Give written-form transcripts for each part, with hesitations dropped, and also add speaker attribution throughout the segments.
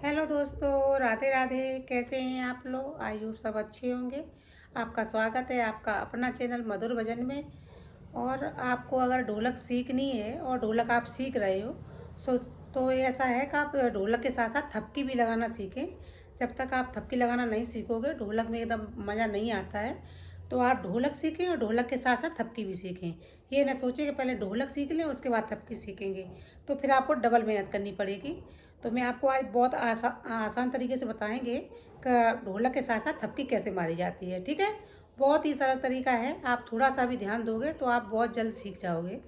Speaker 1: Hello दोस्तों, राधे राधे। कैसे हैं आप लोग? आई होप सब अच्छे होंगे। आपका स्वागत है आपका अपना चैनल मधुर भजन में। और आपको अगर ढोलक सीखनी है और ढोलक आप सीख रहे हो सो तो ऐसा है कि आप ढोलक के साथ साथ थपकी भी लगाना सीखें। जब तक आप थपकी लगाना नहीं सीखोगे ढोलक में एकदम मज़ा नहीं आता है। तो आप ढोलक सीखें और ढोलक के साथ साथ थपकी भी सीखें। ये ना सोचें कि पहले ढोलक सीख लें उसके बाद थपकी सीखेंगे, तो फिर आपको डबल मेहनत करनी पड़ेगी। तो मैं आपको आज बहुत आसान तरीके से बताएंगे कि ढोलक के साथ साथ थपकी कैसे मारी जाती है। ठीक है, बहुत ही सरल तरीका है। आप थोड़ा सा भी ध्यान दोगे तो आप बहुत जल्द सीख जाओगे।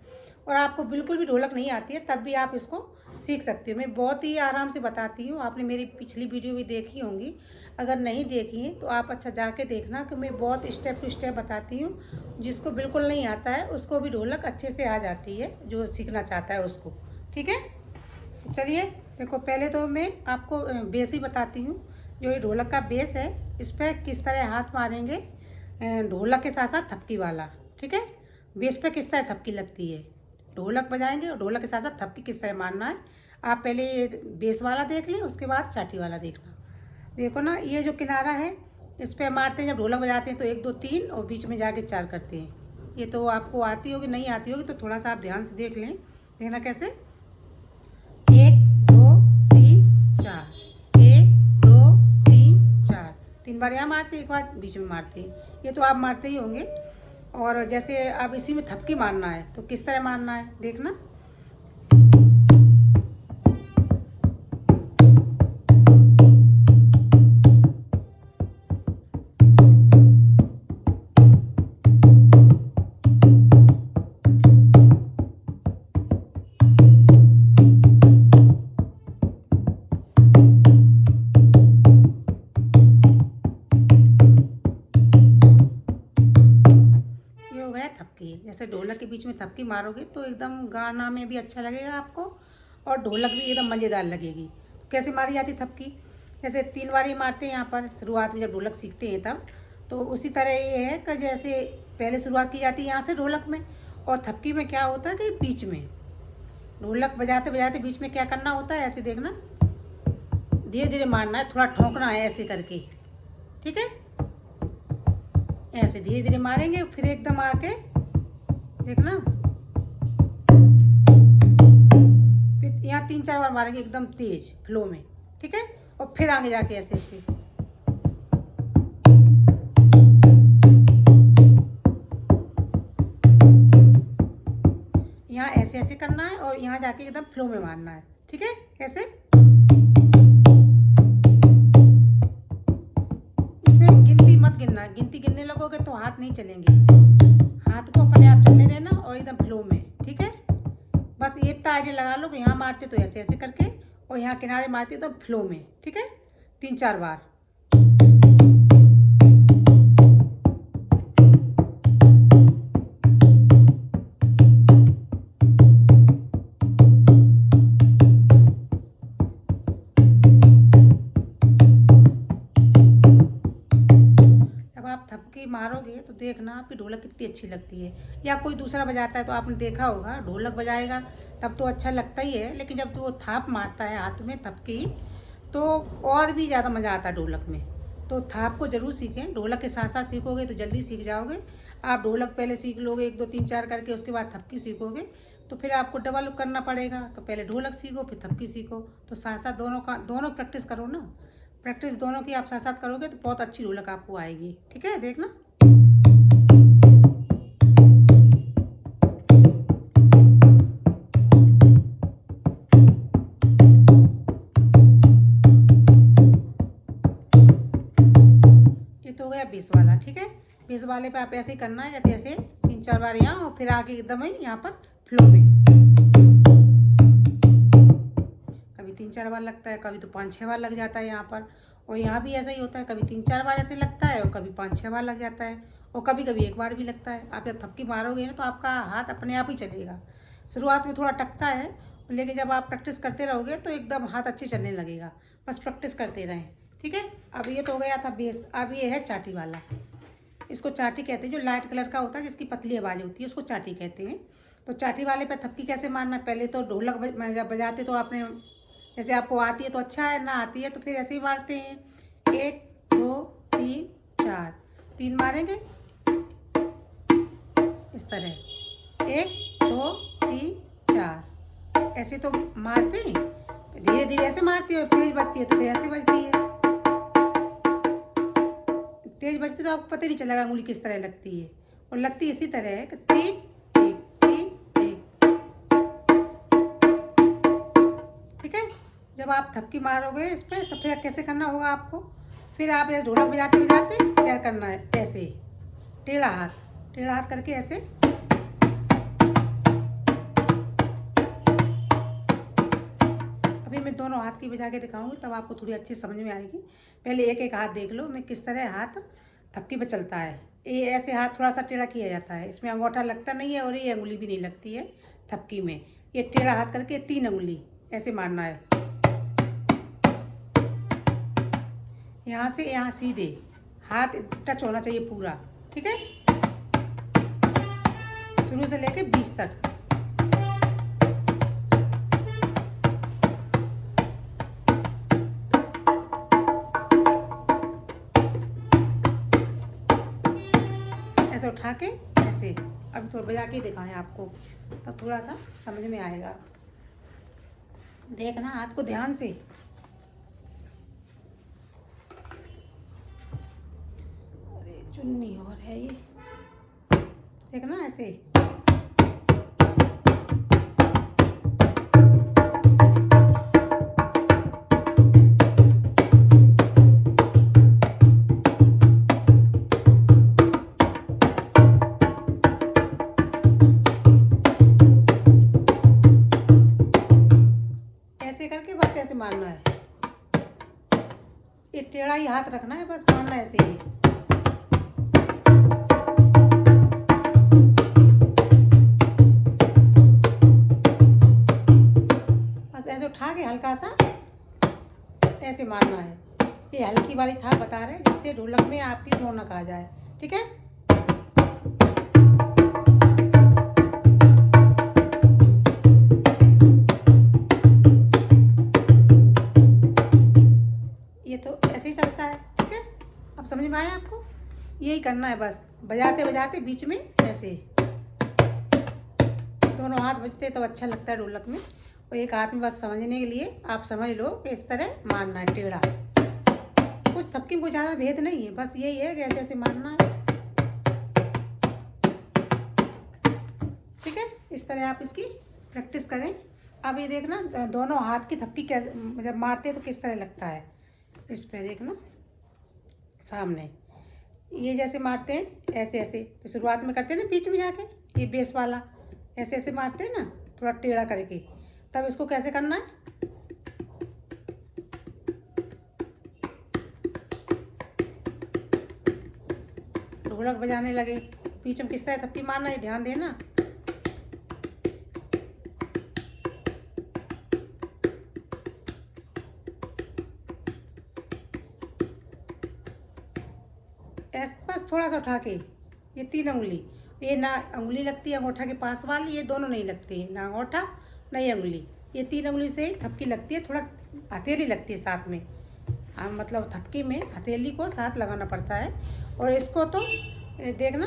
Speaker 1: और आपको बिल्कुल भी ढोलक नहीं आती है तब भी आप इसको सीख सकते हो। मैं बहुत ही आराम से बताती हूँ। आपने मेरी पिछली वीडियो भी देखी होंगी। अगर नहीं देखी है तो आप अच्छा जाके देखना कि मैं बहुत स्टेप टू स्टेप बताती हूँ। जिसको बिल्कुल नहीं आता है उसको भी ढोलक अच्छे से आ जाती है, जो सीखना चाहता है उसको। ठीक है, चलिए देखो, पहले तो मैं आपको बेस ही बताती हूँ। जो ये ढोलक का बेस है इस पर किस तरह हाथ मारेंगे ढोलक के साथ साथ थपकी वाला। ठीक है, बेस पे किस तरह थपकी लगती है, ढोलक बजाएंगे और ढोलक के साथ साथ थपकी किस तरह मारना है। आप पहले ये बेस वाला देख लें, उसके बाद चाटी वाला देखना। देखो ना, ये जो किनारा है इस पर मारते हैं जब ढोलक बजाते हैं तो 1 2 3 और बीच में जाके 4 करते हैं। ये तो आपको आती होगी, नहीं आती होगी तो थोड़ा सा आप ध्यान से देख लें। देखना कैसे, 1 2 3 4, 1 2 3 4। 3 बार यहाँ मारते, एक बार बीच में मारते। ये तो आप मारते ही होंगे। और जैसे अब इसी में थपकी मारना है तो किस तरह मारना है देखना। ये हो गया थपकी। जैसे ढोलक के बीच में थपकी मारोगे तो एकदम गाना में भी अच्छा लगेगा आपको और ढोलक भी एकदम मज़ेदार लगेगी। कैसे मारी जाती थपकी, जैसे 3 बार ही मारते हैं यहाँ पर शुरुआत में जब ढोलक सीखते हैं तब। तो उसी तरह ये है कि जैसे पहले शुरुआत की जाती है यहाँ से ढोलक में, और थपकी में क्या होता है कि बीच में ढोलक बजाते बजाते बीच में क्या करना होता है, ऐसे देखना, धीरे धीरे मारना है, थोड़ा ठोंकना है ऐसे करके। ठीक है, ऐसे धीरे धीरे मारेंगे फिर एकदम आके देखना, फिर यहाँ 3 4 बार मारेंगे एकदम तेज फ्लो में। ठीक है, और फिर आगे जाके ऐसे ऐसे यहाँ ऐसे ऐसे करना है और यहाँ जाके एकदम फ्लो में मारना है। ठीक है, कैसे, इसमें गिनती मत गिनना, गिनती गिनने लगोगे तो हाथ नहीं चलेंगे। हाथ को अपने आप चलने देना और एकदम फ्लो में। ठीक है, बस ये इतना आइडिया लगा लो कि यहाँ मारते तो ऐसे ऐसे करके और यहाँ किनारे मारते तो फ्लो में। ठीक है, 3 4 बार। जब आप थपकी मारोगे तो देखना आपकी ढोलक कितनी अच्छी लगती है। या कोई दूसरा बजाता है तो आपने देखा होगा, ढोलक बजाएगा तब तो अच्छा लगता ही है, लेकिन जब वो थाप मारता है हाथ में थपकी तो और भी ज़्यादा मज़ा आता है ढोलक में। तो थाप को ज़रूर सीखें, ढोलक के साथ साथ सीखोगे तो जल्दी सीख जाओगे। आप ढोलक पहले सीख लोगे 1 2 3 4 करके, उसके बाद थपकी सीखोगे तो फिर आपको डबल करना पड़ेगा। तो पहले ढोलक सीखो फिर थपकी सीखो, तो साथ साथ दोनों प्रैक्टिस करो ना। प्रैक्टिस दोनों की आप साथ साथ करोगे तो बहुत अच्छी ढोलक आपको आएगी। ठीक है, देखना। ये तो हो गया बेस वाला। ठीक है, बेस वाले पे आप ऐसे ही करना है, जैसे 3 4 बार यहाँ और फिर आगे एकदम ही यहाँ पर फ्लो में। कभी 3 4 बार लगता है, कभी तो 5 6 बार लग जाता है यहाँ पर। और यहाँ भी ऐसा ही होता है, कभी 3 4 बार ऐसे लगता है और कभी 5 6 बार लग जाता है, और कभी कभी 1 बार भी लगता है। आप जब थपकी मारोगे ना तो आपका हाथ अपने आप ही चलेगा। शुरुआत में थोड़ा टकता है, लेकिन जब आप प्रैक्टिस करते रहोगे तो एकदम हाथ अच्छे चलने लगेगा। बस प्रैक्टिस करते रहें। ठीक है, अब ये तो हो गया था बेस। अब ये है चाटी वाला। इसको चाटी कहते हैं, जो लाइट कलर का होता है जिसकी पतली आवाज़ होती है उसको चाटी कहते हैं। तो चाटी वाले पे थपकी कैसे मारना है, पहले तो ढोलक जब बजाते तो आपने जैसे आपको आती है तो अच्छा है, ना आती है तो फिर ऐसे ही मारते हैं। 1 2 3 4, 3 मारेंगे इस तरह, 1 2 3 4, ऐसे तो मारते हैं। धीरे धीरे ऐसे मारती है, तेज बजती है तो फिर ऐसे बजती है। तेज बजती तो आपको पता ही नहीं चलेगा उंगली किस तरह लगती है, और लगती इसी तरह है कि 3 1 3 1। ठीक है। जब आप थपकी मारोगे इस पर तो फिर कैसे करना होगा आपको, फिर आप ये ढोलक बजाते बजाते क्या करना है, ऐसे टेढ़ा हाथ करके ऐसे। अभी मैं दोनों हाथ की बजा के दिखाऊंगी तब आपको थोड़ी अच्छी समझ में आएगी। पहले एक एक हाथ देख लो मैं किस तरह हाथ थपकी पे चलता है। ये ऐसे हाथ थोड़ा सा टेढ़ा किया जाता है, इसमें अंगूठा लगता नहीं है और ये अंगुली भी नहीं लगती है थपकी में। ये टेढ़ा हाथ करके 3 अंगुली ऐसे मारना है, यहाँ से यहाँ सीधे हाथ टच होना चाहिए पूरा। ठीक है, शुरू से लेके 20 तक। ऐसे उठा के ऐसे, अभी थोड़ा बजा के दिखाएं आपको तब थोड़ा सा समझ में आएगा। देखना हाथ को ध्यान से। अरे चुन्नी और है ये, देखना ऐसे। ऐसे करके बस ऐसे मारना है, ये टेढ़ा ही हाथ रखना है, बस मारना है ऐसे ही। बस ऐसे उठा के हल्का सा ऐसे मारना है। ये हल्की वाली थाप बता रहे हैं जिससे ढोलक में आपकी रौनक आ जाए। ठीक है, ये तो ऐसे ही चलता है। ठीक है, अब समझ में आया आपको, यही करना है बस बजाते बजाते बीच में ऐसे दोनों हाथ बजते तब अच्छा लगता है ढोलक में। और एक हाथ में बस समझने के लिए आप समझ लो कि इस तरह मारना है टेढ़ा, कुछ थपकी को ज़्यादा भेद नहीं है, बस यही है कि ऐसे ऐसे मारना है। ठीक है, इस तरह आप इसकी प्रैक्टिस करें। अब ये देखना दोनों हाथ की थपकी कैसे जब मारते हैं तो किस तरह लगता है। इस पे देखना सामने, ये जैसे मारते हैं ऐसे ऐसे शुरुआत में करते हैं ना, बीच में जाके ये बेस वाला ऐसे ऐसे मारते हैं ना थोड़ा टेढ़ा करके, तब इसको कैसे करना है। ढोलक बजाने लगे बीच में किस तरह थपकी मारना है, ध्यान देना। ऐसे बस थोड़ा सा उठा के, ये 3 अंगुली, ये ना अंगुली लगती है अंगूठा के पास वाली, ये दोनों नहीं लगती है, ना अंगूठा ना ये अंगुली, ये 3 अंगुली से ही थपकी लगती है। थोड़ा हथेली लगती है साथ में, मतलब थपकी में हथेली को साथ लगाना पड़ता है। और इसको तो देखना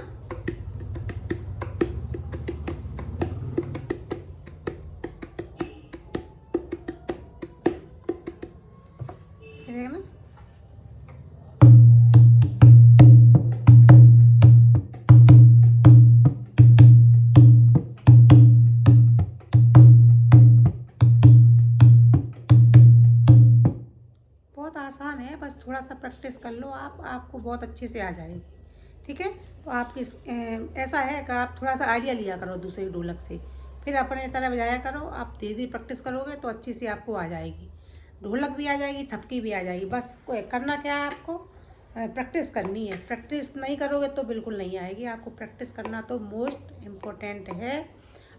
Speaker 1: देखना बहुत आसान है, बस थोड़ा सा प्रैक्टिस कर लो आप, आपको बहुत अच्छे से आ जाएगी। ठीक है, तो आपकी ऐसा है कि आप थोड़ा सा आइडिया लिया करो दूसरी ढोलक से, फिर अपने तरह बजाया करो। आप धीरे धीरे प्रैक्टिस करोगे तो अच्छी से आपको आ जाएगी, ढोलक भी आ जाएगी, थपकी भी आ जाएगी। बस करना क्या है आपको, प्रैक्टिस करनी है। प्रैक्टिस नहीं करोगे तो बिल्कुल नहीं आएगी, आपको प्रैक्टिस करना तो मोस्ट इम्पोर्टेंट है।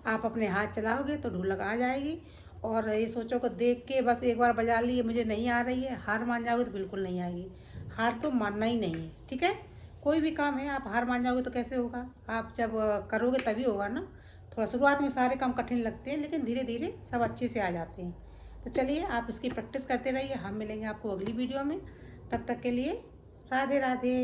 Speaker 1: आप अपने हाथ चलाओगे तो ढोलक आ जाएगी। और ये सोचो कि देख के बस एक बार बजा ली मुझे नहीं आ रही है, हार मान जाओगे तो बिल्कुल नहीं आएगी। हार तो मानना ही नहीं है। ठीक है, कोई भी काम है आप हार मान जाओगे तो कैसे होगा, आप जब करोगे तभी होगा ना। थोड़ा शुरुआत में सारे काम कठिन लगते हैं लेकिन धीरे धीरे सब अच्छे से आ जाते हैं। तो तो चलिए आप इसकी प्रैक्टिस करते रहिए, हम मिलेंगे आपको अगली वीडियो में। तब तक के लिए राधे राधे।